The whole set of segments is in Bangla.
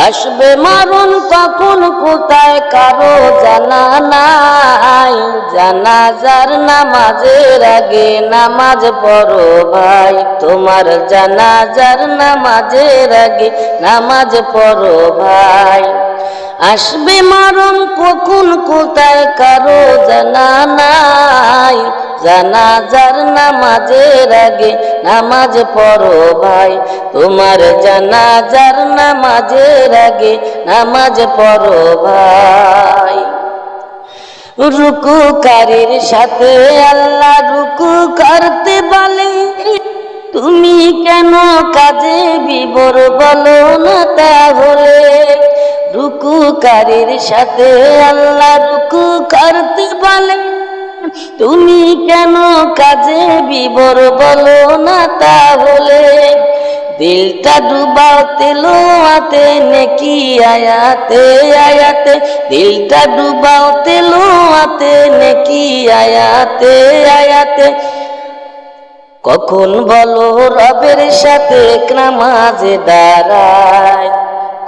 আসবে মরণ কখন কোথায় কারো জানা নাই। জানাজার নামাজের আগে নামাজ পড়ো ভাই, তোমার জানাজার নামাজের আগে নামাজ পড়ো ভাই। আসবে মরণ কখন কোথায় কারো জানা নাই। জানাজার নামাজের আগে নামাজ পড়ো ভাই, তোমার জানাজার নামাজের আগে নামাজ পড়ো ভাই। রুকুকারীর সাথে আল্লাহ রুকু করতে বলে, তুমি কেন কাজে বিবর বলো না তাহলে। রুকুকারীর সাথে আল্লাহ রুকু করতে বলে, তুমি কেন কাজে বিবর বলো না তাহলে। দিলটা ডুবাও তেলোয়াতে নেকি আয়াতে আয়াতে, দিলটা ডুবাও তেলোয়াতে নেকি আয়াতে আয়াতে। কখন বলো রবের সাথে নামাজে দাঁড়ায়,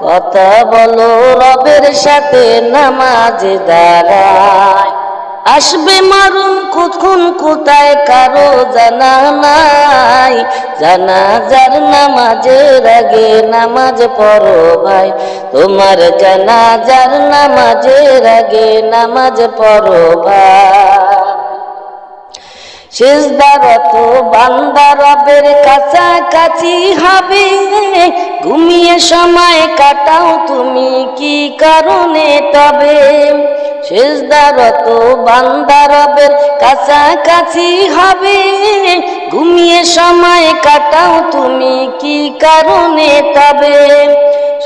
কথা বলো রবের সাথে নামাজে দাঁড়ায়। আসবে মরণ কখন কোথায় কারো জানা নাই। জানাজার নামাজের আগে নামাজ পড়ো ভাই, তোমার জানাজার নামাজের আগে নামাজ পড়ো ভাই। সিজদারত বান্দা রবের কাছাকাছি হবে, ঘুমিয়ে সময় কাটাও তুমি কি কারণে তবে। সিজদারত বান্দা রবের কাছাকাছি হবে, ঘুমিয়ে সময় কাটাও তুমি কি কারণে তবে।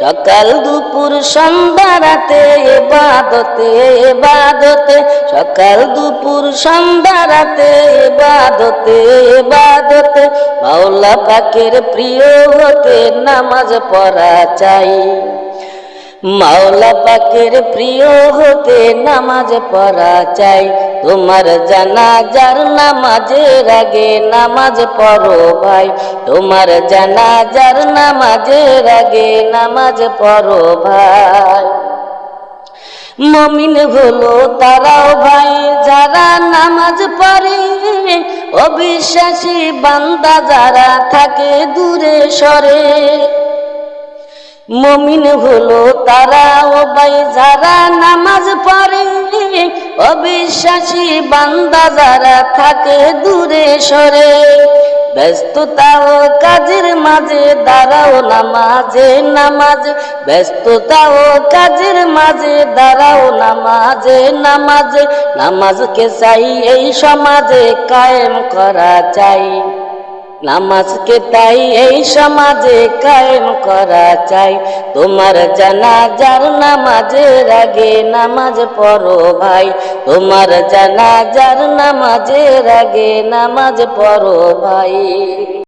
সকাল দুপুর সন্ধ্যা রাতে ইবাদতে ইবাদতে, সকাল দুপুর সন্ধ্যা রাতে ইবাদতে ইবাদতে। মাওলা পাকের প্রিয় হতে নামাজ পড়া চাই, মাওলা পাকের প্রিয় হতে নামাজ পড়া চাই। তোমার জানাজার নামাজের আগে নামাজ পড়ো ভাই, তোমার জানাজার নামাজের আগে নামাজ পড়ো ভাই। মুমিন হলো তারাও ভাই যারা নামাজ পড়ে, অবিশ্বাসী বান্দা যারা থাকে দূরে সরে। মুমিন হলো তারাও ভাই যারা নামাজ পড়ে, অবিশ্বাসী বান্দা যারা থাকে দূরে সরে। ব্যস্ততা ও কাজের মাঝে দাঁড়াও নামাজে নামাজ, ব্যস্ততা ও কাজের মাঝে দাঁড়াও নামাজে নামাজ। নামাজকে চাই এই সমাজে কায়েম করা চাই, নামাজকে তাই এই সমাজে কায়েম করা চাই। তোমার জানাজার নামাজের আগে নামাজ পড়ো ভাই, তোমার জানাজার নামাজের আগে নামাজ পড়ো ভাই।